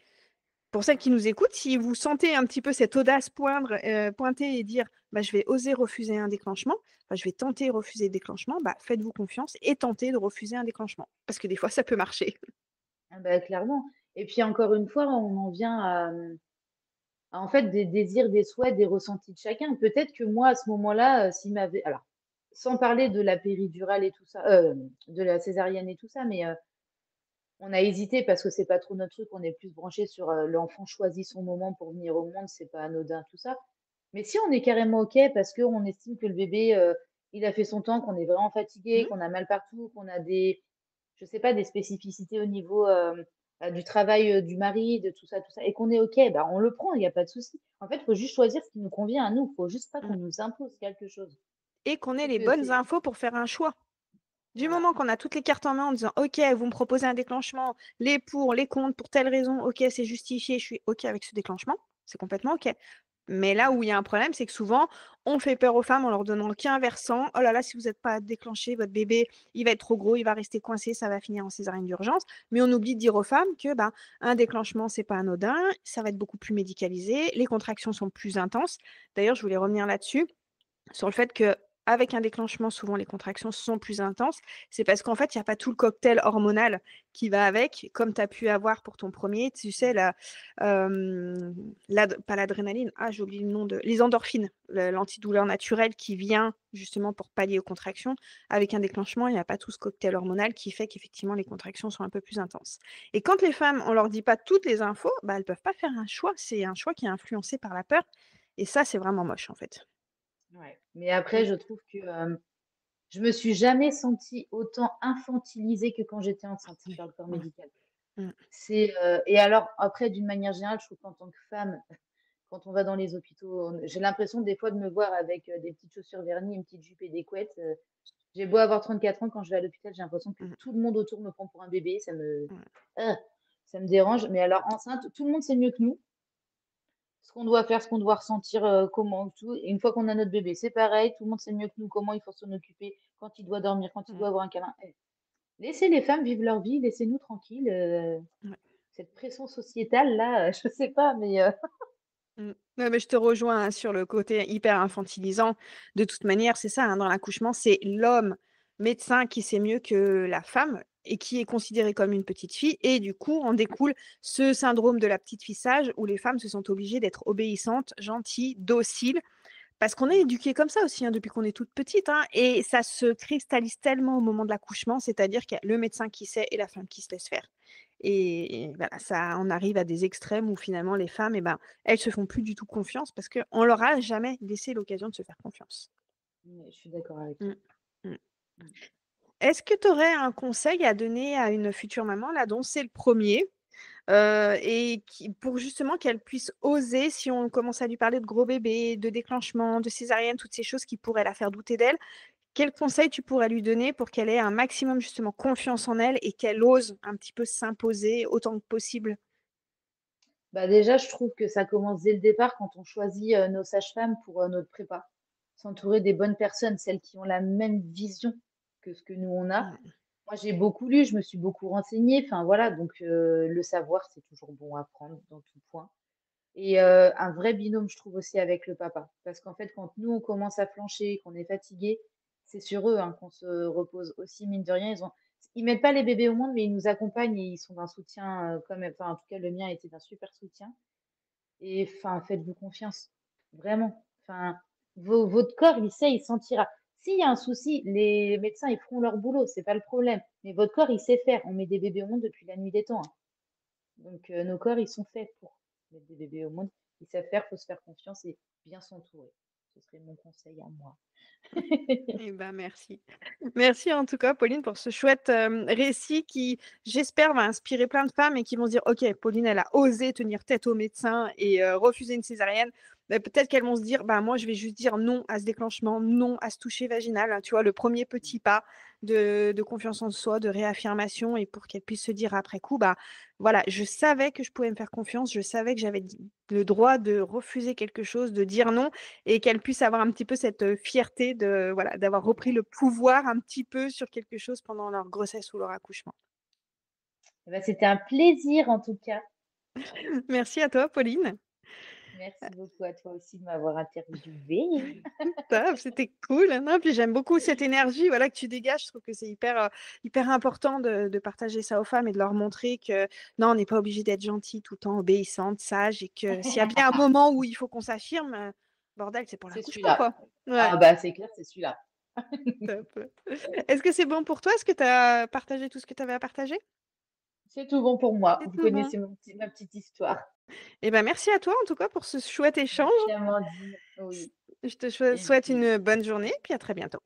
pour celles qui nous écoutent, si vous sentez un petit peu cette audace pointer et dire: «Bah, je vais oser refuser un déclenchement, enfin, je vais tenter refuser le déclenchement», bah, faites-vous confiance et tentez de refuser un déclenchement. Parce que des fois, ça peut marcher. Ah bah, clairement et puis encore une fois, on en vient en fait, des désirs, des souhaits, des ressentis de chacun. Peut-être que moi, à ce moment-là, s'il m'avait alors, sans parler de la péridurale et tout ça, de la césarienne et tout ça, mais on a hésité parce que c'est pas trop notre truc, on est plus branché sur, l'enfant choisit son moment pour venir au monde, c'est pas anodin tout ça. Mais si on est carrément OK parce qu'on estime que le bébé, il a fait son temps, qu'on est vraiment fatigué, Mmh. qu'on a mal partout, qu'on a des je sais pas, des spécificités au niveau, du travail, du mari, de tout ça et qu'on est OK, bah, on le prend, il y a pas de souci. En fait, il faut juste choisir ce qui nous convient à nous, il faut juste pas qu'on Mmh. nous impose quelque chose. Et qu'on Je ait trouve les que bonnes c'est infos pour faire un choix. Du voilà. moment qu'on a toutes les cartes en main en disant: «OK, vous me proposez un déclenchement, les pour, les contre, pour telle raison, OK, c'est justifié, je suis OK avec ce déclenchement», c'est complètement OK. Mais là Mmh. où il y a un problème, c'est que souvent, on fait peur aux femmes en leur donnant qu'un versant: «Oh là là, si vous êtes pas déclenché, votre bébé, il va être trop gros, il va rester coincé, ça va finir en césarienne d'urgence». Mais on oublie de dire aux femmes que, ben, un déclenchement, c'est pas anodin, ça va être beaucoup plus médicalisé, les contractions sont plus intenses. D'ailleurs, je voulais revenir là-dessus, sur le fait qu'avec un déclenchement, souvent les contractions sont plus intenses. C'est parce qu'en fait, il y a pas tout le cocktail hormonal qui va avec, comme tu as pu avoir pour ton premier. Tu sais, Mmh. pas l'adrénaline, ah, j'ai oublié le nom de les endorphines, l'antidouleur naturel qui vient justement pour pallier aux contractions. Avec un déclenchement, il y a pas tout ce cocktail hormonal qui fait qu'effectivement les contractions sont un peu plus intenses. Et quand les femmes, on leur dit pas toutes les infos, bah, elles peuvent pas faire un choix. C'est un choix qui est influencé par la peur et ça, c'est vraiment moche, en fait. Ouais. Mais après, Mmh. je trouve que, je me suis jamais sentie autant infantilisée que quand j'étais enceinte par le corps Mmh. médical. Mmh. C'est, et alors après d'une manière générale, je trouve qu'en tant que femme, quand on va dans les hôpitaux, j'ai l'impression des fois de me voir avec, des petites chaussures vernis, une petite jupe et des couettes, j'ai beau avoir 34 ans, quand je vais à l'hôpital, j'ai l'impression que Mmh. tout le monde autour me prend pour un bébé, Mmh. ah, ça me dérange. Mais alors enceinte, tout le monde sait mieux que nous ce qu'on doit faire, ce qu'on doit ressentir, comment tout et une fois qu'on a notre bébé, c'est pareil, tout le monde sait mieux que nous comment il faut s'en occuper, quand il doit dormir, quand il Mmh. doit avoir un câlin. Laissez les femmes vivre leur vie, laissez-nous tranquilles, Ouais. cette pression sociétale là, je sais pas, mais Mmh. Ouais, mais je te rejoins, hein, sur le côté hyper infantilisant. De toute manière, c'est ça, hein, dans l'accouchement, c'est l'homme médecin qui sait mieux que la femme et qui est considéré comme une petite fille et du coup, en découle ce syndrome de la petite fille sage où les femmes se sentent obligées d'être obéissantes, gentilles, dociles. Parce qu'on est mmh, éduqué comme ça aussi, hein, depuis qu'on est toute petite, hein, et ça se cristallise tellement au moment de l'accouchement, c'est-à-dire qu'il y a le médecin qui sait et la femme qui se laisse faire. Et voilà, ça on arrive à des extrêmes où finalement les femmes, eh ben, elles se font plus du tout confiance parce qu'on leur a jamais laissé l'occasion de se faire confiance. ouais, je suis d'accord avec Mmh. toi. Mmh. Mmh. Est-ce que tu aurais un conseil à donner à une future maman là dont c'est le premier et qui pour justement qu'elle puisse oser si on commence à lui parler de gros bébé, de déclenchement, de césarienne, toutes ces choses qui pourraient la faire douter d'elle? Quel conseil tu pourrais lui donner pour qu'elle ait un maximum justement confiance en elle et qu'elle ose un petit peu s'imposer autant que possible? Bah, déjà, je trouve que ça commence dès le départ quand on choisit, nos sages-femmes pour, notre prépa. S'entourer des bonnes personnes, celles qui ont la même vision que ce que nous on a. Mmh. Moi, j'ai beaucoup lu, je me suis beaucoup renseignée, enfin voilà, donc le savoir, c'est toujours bon à prendre dans tout point et un vrai binôme, je trouve aussi avec le papa. Parce qu'en fait, quand nous, on commence à flancher, qu'on est fatigué, c'est sur eux, hein, qu'on se repose aussi, mine de rien. Ils mettent pas les bébés au monde, mais ils nous accompagnent et ils sont d'un soutien, quand même. Enfin, en tout cas, le mien a été d'un super soutien et enfin, faites-vous confiance, vraiment. Enfin, votre corps, il sait, il sentira. s'il y a un souci, les médecins, ils feront leur boulot, c'est pas le problème. Mais votre corps, il sait faire. On met des bébés au monde depuis la nuit des temps, hein. Donc, nos corps, ils sont faits pour mettre des bébés au monde. Ils savent faire, faut se faire confiance et bien s'entourer. Ce serait mon conseil à moi. Eh ben, merci. Merci en tout cas, Pauline, pour ce chouette, récit qui, j'espère, va inspirer plein de femmes et qui vont se dire: «OK, Pauline, elle a osé tenir tête aux médecins et refuser une césarienne». Bah, peut-être qu'elles vont se dire: «Bah, moi, je vais juste dire non à ce déclenchement, non à ce toucher vaginal», hein, tu vois? Le premier petit pas de confiance en soi, de réaffirmation et pour qu'elles puissent se dire après coup: «Bah, voilà, je savais que je pouvais me faire confiance, je savais que j'avais d le droit de refuser quelque chose, de dire non» et qu'elles puissent avoir un petit peu cette, fierté de voilà, d'avoir repris le pouvoir un petit peu sur quelque chose pendant leur grossesse ou leur accouchement. Eh ben, c'était un plaisir en tout cas. Merci à toi, Pauline. Merci beaucoup à toi aussi de m'avoir interviewée. Top, c'était cool. Non, puis j'aime beaucoup cette énergie, voilà, que tu dégages. Je trouve que c'est hyper, hyper important de partager ça aux femmes et de leur montrer que non, on n'est pas obligé d'être gentil tout le temps, obéissante, sage et que s'il y a bien un moment où il faut qu'on s'affirme, bordel, c'est pour C'est l'accouchement, celui-là. quoi. Ouais, Ah bah, c'est clair, c'est celui-là. top. Est-ce que c'est bon pour toi? Est-ce que tu as partagé tout ce que tu avais à partager? C'est tout bon pour moi. C'est Vous tout bon. connaissez ma petite histoire. Eh ben, merci à toi en tout cas pour ce chouette échange. Merci Amandine. S Oui. Je te Et souhaite puis une bonne journée, puis à très bientôt.